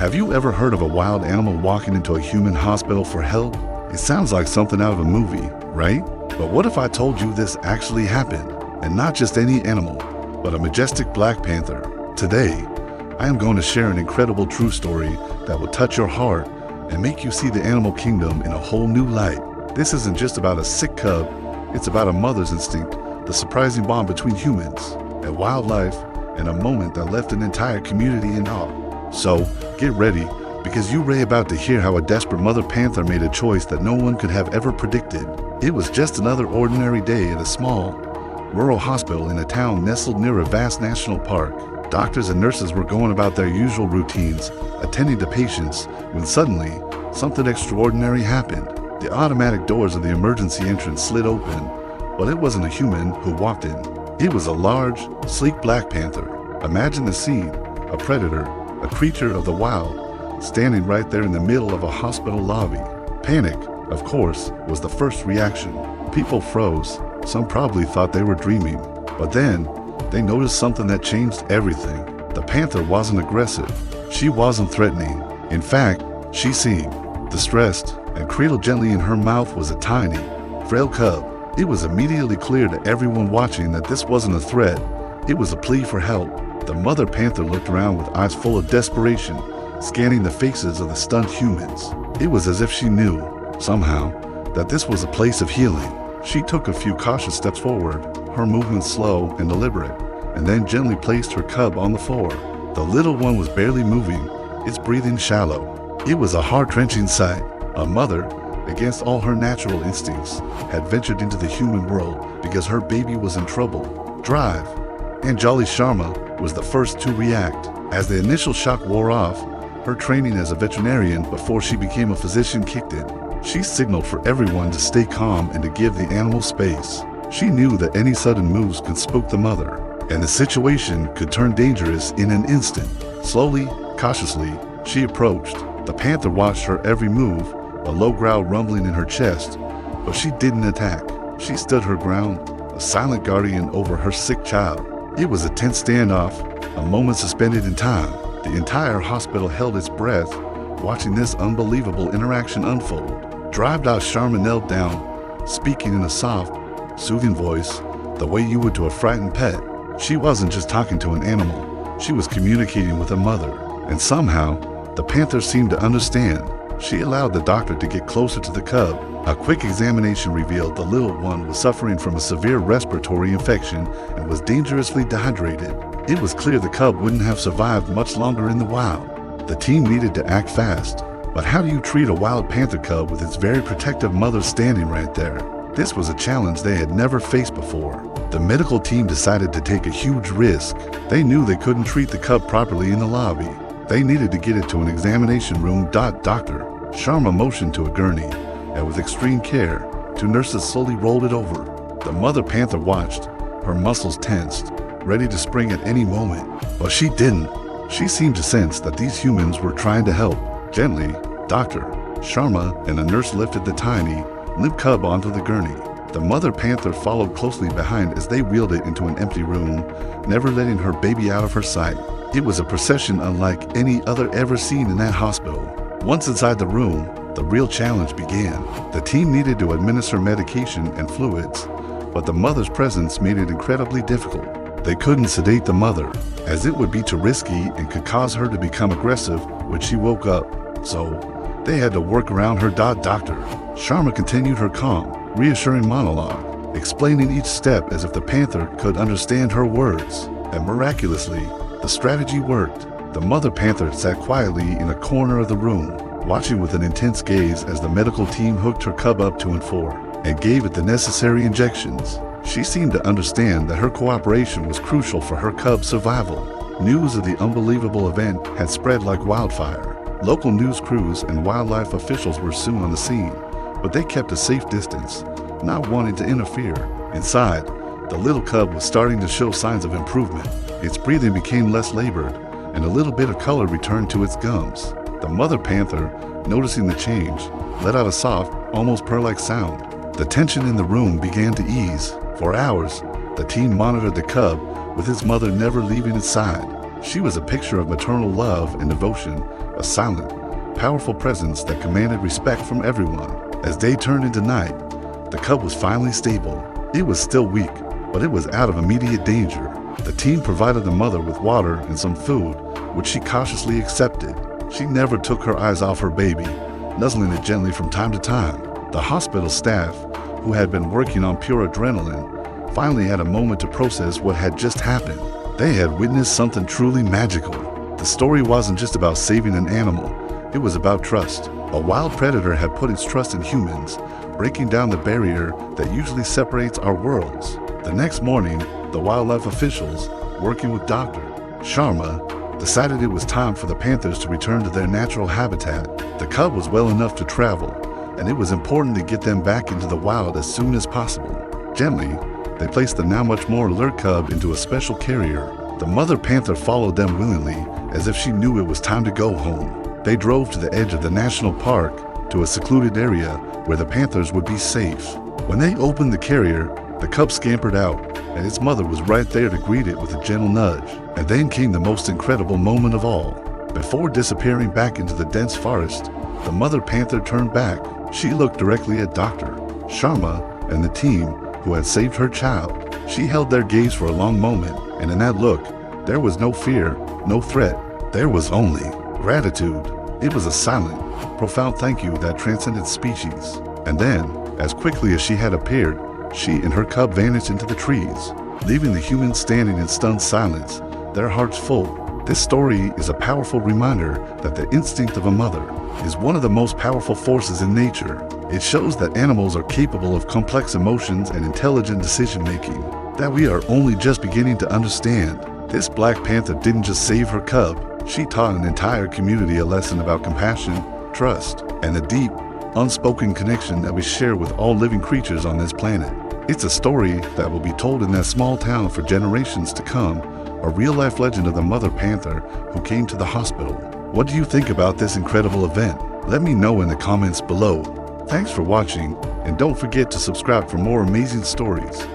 Have you ever heard of a wild animal walking into a human hospital for help? It sounds like something out of a movie, right? But what if I told you this actually happened? And not just any animal, but a majestic black panther. Today, I am going to share an incredible true story that will touch your heart and make you see the animal kingdom in a whole new light. This isn't just about a sick cub, it's about a mother's instinct, the surprising bond between humans and wildlife, and a moment that left an entire community in awe. So, get ready, because you're about to hear how a desperate mother panther made a choice that no one could have ever predicted. It was just another ordinary day at a small, rural hospital in a town nestled near a vast national park. Doctors and nurses were going about their usual routines, attending to patients, when suddenly, something extraordinary happened. The automatic doors of the emergency entrance slid open, but it wasn't a human who walked in. It was a large, sleek black panther. Imagine the scene: a predator, a creature of the wild, standing right there in the middle of a hospital lobby. Panic, of course, was the first reaction. People froze. Some probably thought they were dreaming. But then, they noticed something that changed everything. The panther wasn't aggressive. She wasn't threatening. In fact, she seemed distressed, and cradled gently in her mouth was a tiny, frail cub. It was immediately clear to everyone watching that this wasn't a threat. It was a plea for help. The mother panther looked around with eyes full of desperation, scanning the faces of the stunned humans. It was as if she knew, somehow, that this was a place of healing. She took a few cautious steps forward, her movements slow and deliberate, and then gently placed her cub on the floor. The little one was barely moving, its breathing shallow. It was a heart-wrenching sight. A mother, against all her natural instincts, had ventured into the human world because her baby was in trouble. Drive, and Jolly Sharma was the first to react. As the initial shock wore off, her training as a veterinarian before she became a physician kicked in. She signaled for everyone to stay calm and to give the animal space. She knew that any sudden moves could spook the mother, and the situation could turn dangerous in an instant. Slowly, cautiously, she approached. The panther watched her every move, a low growl rumbling in her chest, but she didn't attack. She stood her ground, a silent guardian over her sick child. It was a tense standoff, a moment suspended in time. The entire hospital held its breath, watching this unbelievable interaction unfold. Drive-out Sharma knelt down, speaking in a soft, soothing voice, the way you would to a frightened pet. She wasn't just talking to an animal, she was communicating with a mother. And somehow, the panther seemed to understand. She allowed the doctor to get closer to the cub. A quick examination revealed the little one was suffering from a severe respiratory infection and was dangerously dehydrated. It was clear the cub wouldn't have survived much longer in the wild. The team needed to act fast. But how do you treat a wild panther cub with its very protective mother standing right there? This was a challenge they had never faced before. The medical team decided to take a huge risk. They knew they couldn't treat the cub properly in the lobby. They needed to get it to an examination room. Doctor Sharma motioned to a gurney, and with extreme care, two nurses slowly rolled it over. The mother panther watched, her muscles tensed, ready to spring at any moment. But she didn't. She seemed to sense that these humans were trying to help. Gently, Dr. Sharma and a nurse lifted the tiny, limp cub onto the gurney. The mother panther followed closely behind as they wheeled it into an empty room, never letting her baby out of her sight. It was a procession unlike any other ever seen in that hospital. Once inside the room, the real challenge began. The team needed to administer medication and fluids, but the mother's presence made it incredibly difficult. They couldn't sedate the mother, as it would be too risky and could cause her to become aggressive when she woke up. So, they had to work around her. Dr. Sharma continued her calm, reassuring monologue, explaining each step as if the panther could understand her words. And miraculously, the strategy worked. The mother panther sat quietly in a corner of the room, watching with an intense gaze as the medical team hooked her cub up to and for, and gave it the necessary injections. She seemed to understand that her cooperation was crucial for her cub's survival. News of the unbelievable event had spread like wildfire. Local news crews and wildlife officials were soon on the scene, but they kept a safe distance, not wanting to interfere. Inside, the little cub was starting to show signs of improvement. Its breathing became less labored, and a little bit of color returned to its gums. The mother panther, noticing the change, let out a soft, almost purr-like sound. The tension in the room began to ease. For hours, the team monitored the cub, with its mother never leaving its side. She was a picture of maternal love and devotion, a silent, powerful presence that commanded respect from everyone. As day turned into night, the cub was finally stable. It was still weak, but it was out of immediate danger. The team provided the mother with water and some food, which she cautiously accepted. She never took her eyes off her baby, nuzzling it gently from time to time. The hospital staff, who had been working on pure adrenaline, finally had a moment to process what had just happened. They had witnessed something truly magical. The story wasn't just about saving an animal, it was about trust. A wild predator had put its trust in humans, breaking down the barrier that usually separates our worlds. The next morning, the wildlife officials, working with Dr. Sharma, decided it was time for the panthers to return to their natural habitat. The cub was well enough to travel, and it was important to get them back into the wild as soon as possible. Gently, they placed the now much more alert cub into a special carrier. The mother panther followed them willingly, as if she knew it was time to go home. They drove to the edge of the national park, to a secluded area where the panthers would be safe. When they opened the carrier, the cub scampered out, and its mother was right there to greet it with a gentle nudge. And then came the most incredible moment of all. Before disappearing back into the dense forest, the mother panther turned back. She looked directly at Dr. Sharma and the team who had saved her child. She held their gaze for a long moment, and in that look, there was no fear, no threat. There was only gratitude. It was a silent, profound thank you that transcended species. And then, as quickly as she had appeared, she and her cub vanished into the trees, leaving the humans standing in stunned silence, their hearts full. This story is a powerful reminder that the instinct of a mother is one of the most powerful forces in nature. It shows that animals are capable of complex emotions and intelligent decision-making that we are only just beginning to understand. This black panther didn't just save her cub, she taught an entire community a lesson about compassion, trust, and the deep, unspoken connection that we share with all living creatures on this planet. It's a story that will be told in that small town for generations to come, a real-life legend of the mother panther who came to the hospital. What do you think about this incredible event? Let me know in the comments below. Thanks for watching, and don't forget to subscribe for more amazing stories.